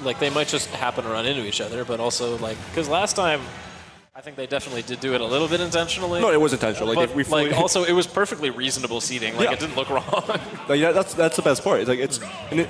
Like, they might just happen to run into each other, but also, like, because last time, I think they definitely did do it a little bit intentionally. No, it was intentional. Like, but, also, it was perfully reasonable seating. Like, it didn't look wrong. Like, that's the best part. It's like,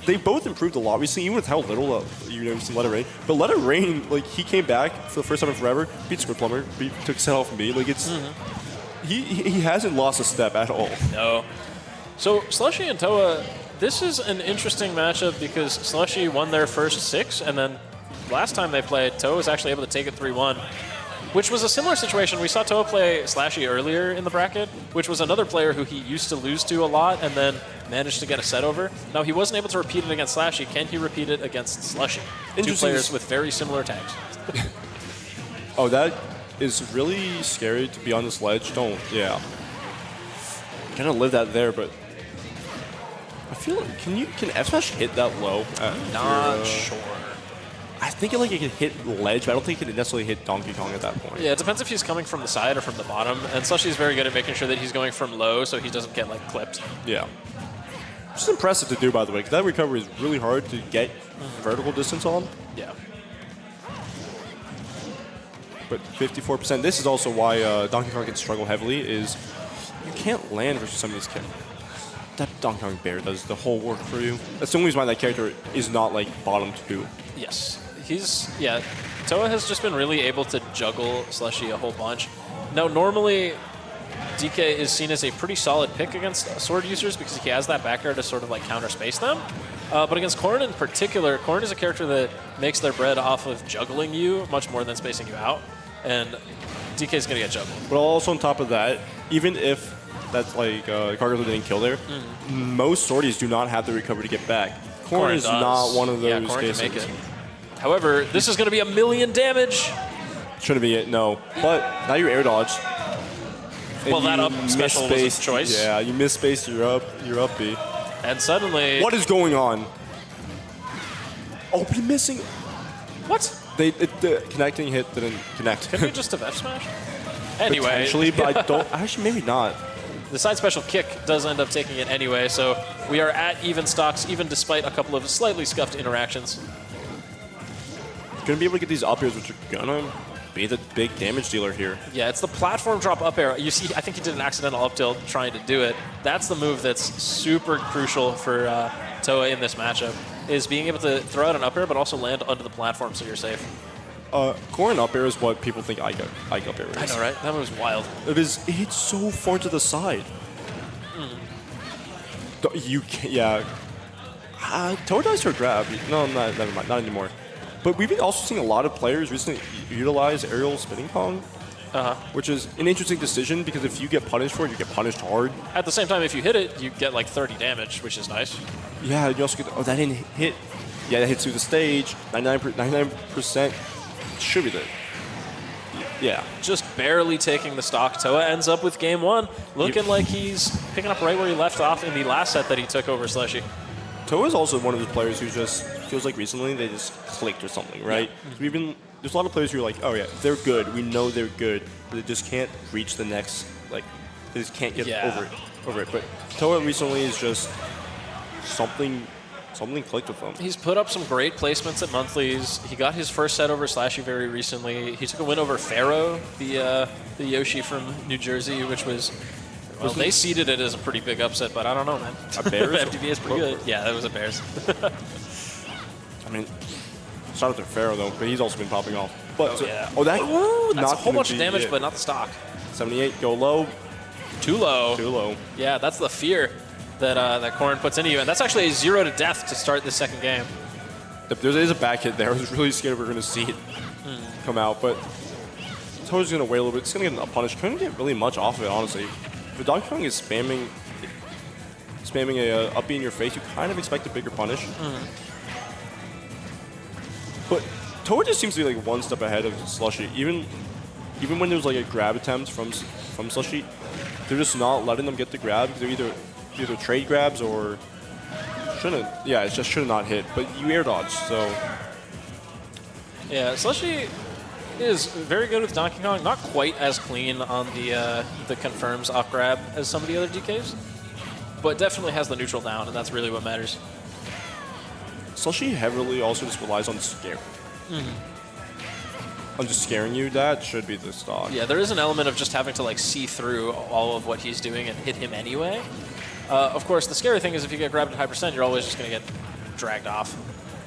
they both improved a lot recently, even with how little you've seen Let It Rain. But Let It Rain, like, he came back for the first time in forever, beat Squid Plumber, took set off from me. Like, it's he hasn't lost a step at all. No. So Slushie and Towa, this is an interesting matchup because Slushie won their first 6, and then last time they played, Towa was actually able to take it 3-1. Which was a similar situation. We saw Towa play Slashie earlier in the bracket, which was another player who he used to lose to a lot and then managed to get a set over. Now, he wasn't able to repeat it against Slashie. Can he repeat it against Slushie? Two players with very similar tags. Oh, that is really scary to be on this ledge. Yeah. Gonna live that there, but I feel like, can F Smash hit that low? Not sure. I think it can hit ledge, but I don't think it can necessarily hit Donkey Kong at that point. Yeah, it depends if he's coming from the side or from the bottom. And Slushie's very good at making sure that he's going from low so he doesn't get, like, clipped. Yeah. Which is impressive to do, by the way, because that recovery is really hard to get vertical distance on. Yeah. But 54%. This is also why Donkey Kong can struggle heavily, is you can't land versus some of these characters. That Donkey Kong bear does the whole work for you. That's the only reason why that character is not, like, bottom 2. Yes. Towa has just been really able to juggle Slushie a whole bunch. Now, normally, DK is seen as a pretty solid pick against sword users because he has that back air to sort of like counter space them. But against Corrin in particular, Corrin is a character that makes their bread off of juggling you much more than spacing you out. And DK is going to get juggled. But also on top of that, even if that's like Cargo didn't kill there, most swordies do not have the recovery to get back. Corrin is not one of those cases. Can make it. However, this is going to be 1,000,000 damage. Shouldn't be it, no. But now you're air dodged. Well, that up special was his choice. Yeah, you miss space, you're up B. And suddenly... What is going on? Oh, but missing... What? The connecting hit didn't connect. Can we just have F smash? Anyway. Potentially, but I don't... Actually, maybe not. The side special kick does end up taking it anyway, so we are at even stocks, even despite a couple of slightly scuffed interactions. Gonna be able to get these up airs, which are gonna be the big damage dealer here. Yeah, it's the platform drop up air. You see, I think he did an accidental up tilt trying to do it. That's the move that's super crucial for Towa in this matchup, is being able to throw out an up air, but also land under the platform so you're safe. Corrin up air is what people think Ike up air is. I know, right? That was wild. It hits so far to the side. You can't, yeah. Towa dies for a grab. No, never mind, not anymore. But we've been also seeing a lot of players recently utilize aerial spinning Kong, which is an interesting decision because if you get punished for it, you get punished hard. At the same time, if you hit it, you get like 30 damage, which is nice. Yeah, you also get, that didn't hit. Yeah, that hits through the stage. 99% should be there. Yeah. Just barely taking the stock. Towa ends up with game 1, looking like he's picking up right where he left off in the last set that he took over Slushie. Towa is also one of those players who just feels like recently they just clicked or something, right? Yeah. So there's a lot of players who are like, oh yeah, they're good. We know they're good, but they just can't reach the next, like, they just can't get over it. But Towa recently is just something clicked with him. He's put up some great placements at monthlies. He got his first set over Slashie very recently. He took a win over Pharaoh, the Yoshi from New Jersey, which was... Well, they seeded it as a pretty big upset, but I don't know, man. A Bears? FTV is pretty good. Yeah, that was a Bears. I mean, shout out to Pharaoh, though, but he's also been popping off. But, that's a whole bunch of damage, but not the stock. 78, go low. Too low. Too low. Yeah, that's the fear that that Corrin puts into you, and that's actually a 0 to death to start the second game. If there is a back hit there, I was really scared we were going to see it come out, but Towa's going to wait a little bit. It's going to get a punish. Couldn't get really much off of it, honestly. If Donkey Kong is spamming a up B in your face, you kind of expect a bigger punish. But Towa just seems to be like one step ahead of Slushie. Even when there's like a grab attempt from Slushie, they're just not letting them get the grab. They're either trade grabs or shouldn't. Yeah, it just should not hit. But you air dodge, so yeah, Slushie is very good with Donkey Kong. Not quite as clean on the confirms off grab as some of the other DKs, but definitely has the neutral down, and that's really what matters. Slushie heavily also just relies on scare. On just scaring you. That should be the stock. Yeah, there is an element of just having to like see through all of what he's doing and hit him anyway. Of course, the scary thing is if you get grabbed at high percent, you're always just going to get dragged off.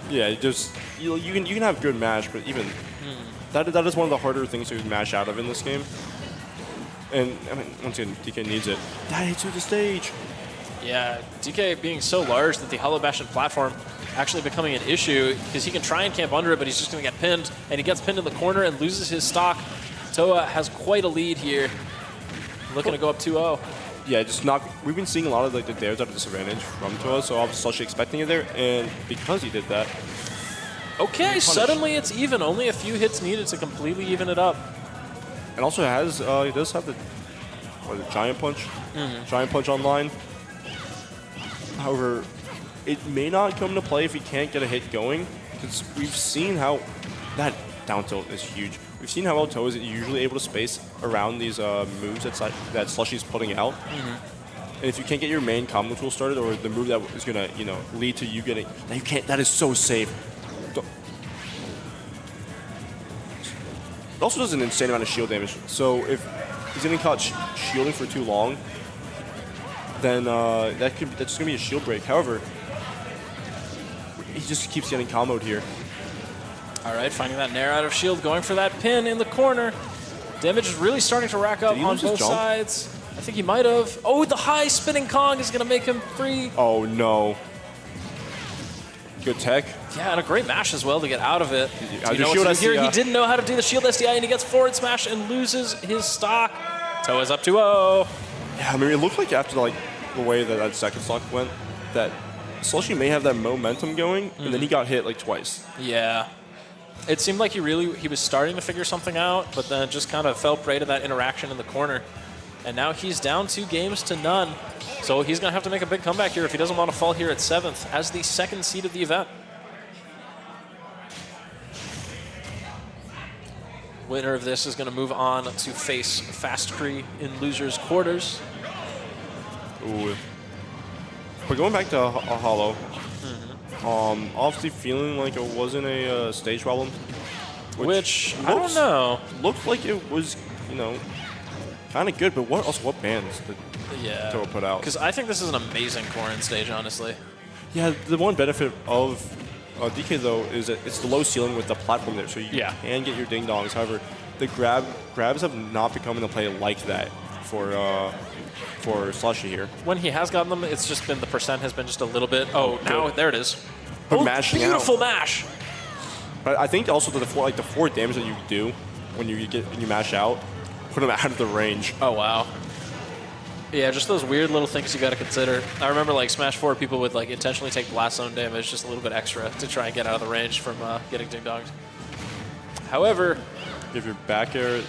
Yeah, you can have good mash, but even that is one of the harder things to mash out of in this game. And I mean, once again, DK needs it. That hits you the stage. Yeah, DK being so large that the Hollow Bastion platform actually becoming an issue because he can try and camp under it, but he's just going to get pinned, and he gets pinned in the corner and loses his stock. Towa has quite a lead here, looking to go up 2-0. Yeah, just not. We've been seeing a lot of like the dares at a disadvantage from Towa, so I was Slushie expecting it there, and because he did that. Okay, suddenly it's even. Only a few hits needed to completely even it up. And also he does have the giant punch, giant punch online. However, it may not come to play if he can't get a hit going, because we've seen how that down tilt is huge. We've seen how well Towa is usually able to space around these moves that Slushie's putting out. And if you can't get your main combo tool started, or the move that is gonna lead to you getting that, you can't. That is so safe. It also does an insane amount of shield damage. So if he's getting caught shielding for too long, then that's just gonna be a shield break. However, he just keeps getting comboed here. All right, finding that nair out of shield, going for that pin in the corner. Damage is really starting to rack up on both sides. I think he might have. Oh, the high spinning Kong is going to make him free. Oh, no. Good tech. Yeah, and a great mash as well to get out of it. He didn't know how to do the shield SDI, and he gets forward smash and loses his stock. Towa's up 2-0. Yeah, I mean, it looked like after the way that second stock went, that Slushie may have that momentum going, and then he got hit like twice. Yeah. It seemed like he was starting to figure something out, but then just kind of fell prey to that interaction in the corner. And now he's down 2 games to none. So he's going to have to make a big comeback here if he doesn't want to fall here at 7th as the 2nd seed of the event. Winner of this is going to move on to face Fast Cree in losers quarters. Ooh. But going back to a Hollow, obviously feeling like it wasn't a stage problem. Which I don't know. Looked like it was, kind of good, but what bands did Towa put out? Because I think this is an amazing Corrin stage, honestly. Yeah, the one benefit of DK, though, is that it's the low ceiling with the platform there, so you can get your ding-dongs. However, the grabs have not become in the play like that for Slushie here. When he has gotten them, it's just been the percent has been just a little bit. Oh, now there it is. But mashing beautiful out. Mash. But I think also the 4 damage that you do when you mash out, put him out of the range. Oh wow. Yeah, just those weird little things you got to consider. I remember like Smash 4, people would like intentionally take blast zone damage just a little bit extra to try and get out of the range from getting ding-donged. However, if your back air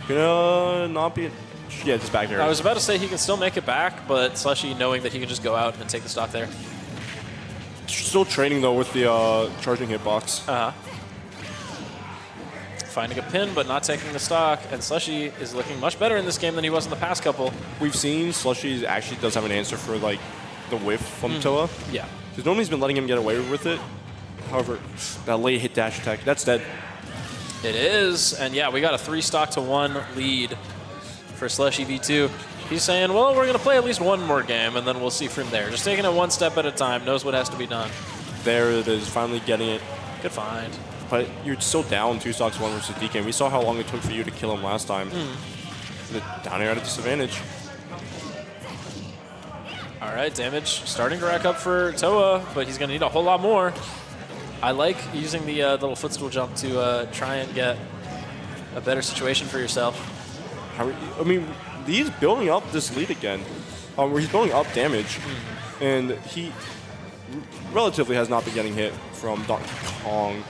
gonna not be, just back air. I was about to say he can still make it back, but Slushie knowing that he can just go out and take the stock there. Still training though with the charging hitbox. Finding a pin, but not taking the stock, and Slushie is looking much better in this game than he was in the past couple. We've seen Slushie actually does have an answer for like the whiff from Towa. Yeah. Because normally he's been letting him get away with it. However, that late hit dash attack, that's dead. It is, and yeah, we got a 3-1 lead for SlushieV2. He's saying, well, we're going to play at least one more game, and then we'll see from there. Just taking it one step at a time, knows what has to be done. There it is, finally getting it. Good find. But you're still down 2 stocks 1 versus DK. And we saw how long it took for you to kill him last time. The down air at a disadvantage. All right, damage starting to rack up for Towa, but he's going to need a whole lot more. I like using the little footstool jump to try and get a better situation for yourself. I mean, he's building up this lead again, where he's building up damage, and he relatively has not been getting hit from Donkey Kong.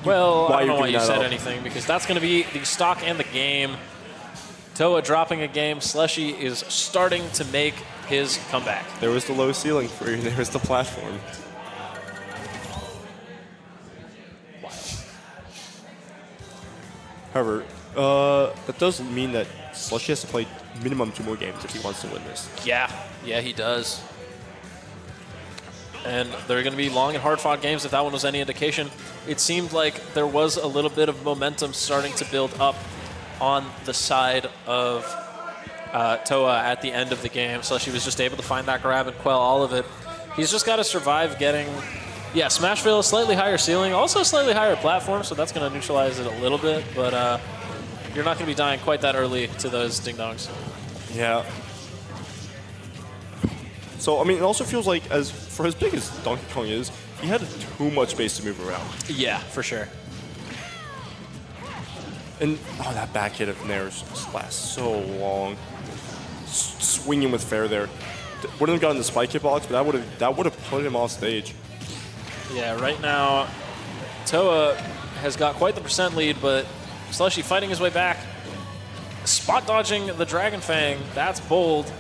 Well, I don't know why you said anything, because that's going to be the stock and the game. Towa dropping a game. Slushie is starting to make his comeback. There was the low ceiling for you. There was the platform. Wow. However, that does mean that Slushie has to play minimum 2 more games if he wants to win this. Yeah, he does. And they're going to be long and hard-fought games if that one was any indication. It seemed like there was a little bit of momentum starting to build up on the side of Towa at the end of the game. Slushie was just able to find that grab and quell all of it. He's just got to survive getting, Smashville, slightly higher ceiling, also slightly higher platform, so that's going to neutralize it a little bit, but you're not going to be dying quite that early to those ding-dongs. Yeah. So, I mean, it also feels like, for as big as Donkey Kong is, he had too much space to move around. Yeah, for sure. And, that back hit of Nair's just lasts so long. Swinging with fair there. Wouldn't have gotten the spike hitbox, but that would have put him off stage. Yeah, right now, Towa has got quite the percent lead, but Slushie fighting his way back. Spot dodging the Dragon Fang, that's bold.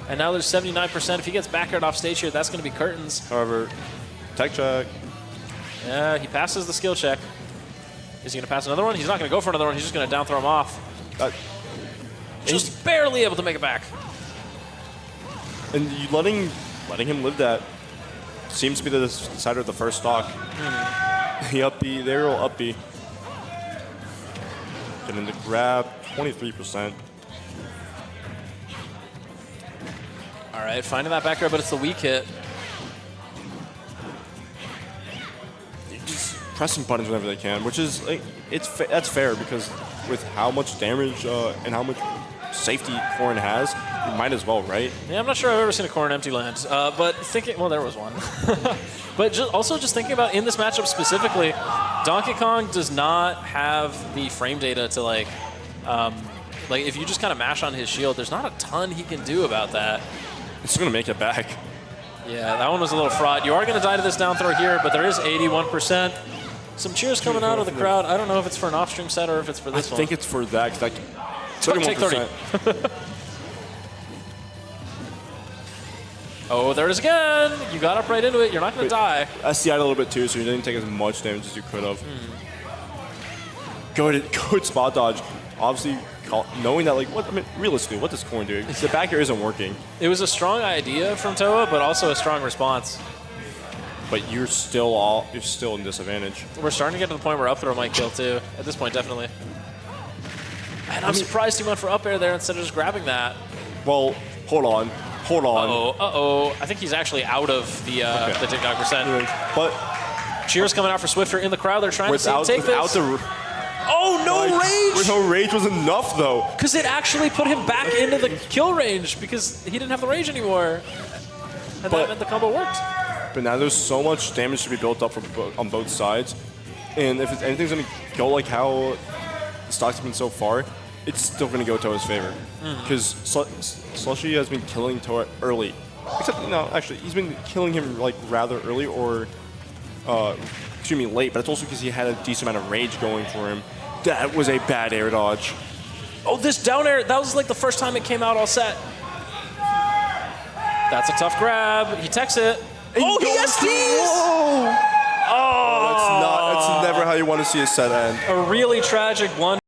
And now there's 79%. If he gets back aired off stage here, that's going to be curtains. However, tech check. Yeah, he passes the skill check. Is he going to pass another one? He's not going to go for another one. He's just going to down throw him off. Just barely able to make it back. And you letting him live that seems to be the decider of the first stock. The up B, there will up B. Getting the grab, 23%. All right, finding that back grab, but it's the weak hit. Just pressing buttons whenever they can, which is like that's fair because with how much damage and how much safety Corrin has, you might as well, right? Yeah, I'm not sure I've ever seen a Corrin empty land, but thinking, well, there was one. But also just thinking about in this matchup specifically, Donkey Kong does not have the frame data to like if you just kind of mash on his shield, there's not a ton he can do about that. It's going to make it back. Yeah, that one was a little fraud. You are going to die to this down throw here, but there is 81%. Some cheers coming out of the crowd. I don't know if it's for an off-stream set or if it's for this one. I think it's for that. Cause 31%. Take 30. Oh, there it is again. You got up right into it. You're not going to die. SDI'd a little bit too, so you didn't take as much damage as you could have. Good spot dodge. Obviously, knowing that, realistically, what does Corrin do? The back air isn't working. It was a strong idea from Towa, but also a strong response. But you're still in disadvantage. We're starting to get to the point where up throw might kill too. At this point, definitely. And I'm surprised he went for up air there instead of just grabbing that. Well, hold on. Uh-oh. I think he's actually out of the TikTok percent. But cheers coming out for Swifter in the crowd. They're trying to take this. Oh, no rage! No rage was enough, though. Because it actually put him back into the kill range because he didn't have the rage anymore. And that meant the combo worked. But now there's so much damage to be built up on both sides. And if anything's going to go like how the stocks have been so far, it's still going to go Towa's favor. Because Slushie has been killing Towa early. Except, actually, he's been killing him rather early or late, but it's also because he had a decent amount of rage going for him. That was a bad air dodge. Oh, this down air, that was the first time it came out all set. That's a tough grab. He techs it. He SDs! Oh, that's never how you want to see a set end. A really tragic one.